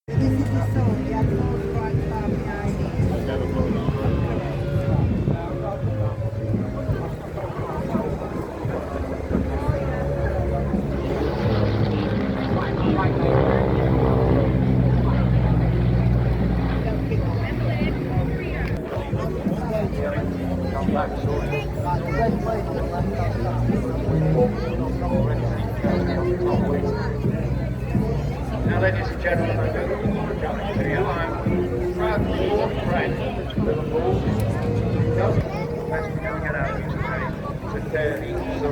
This is the song, you have no front bar behind Now, ladies and gentlemen, I do look forward to coming to you. I'm proud to be your friend, Liverpool. As we're going to get out here today, to Derby, so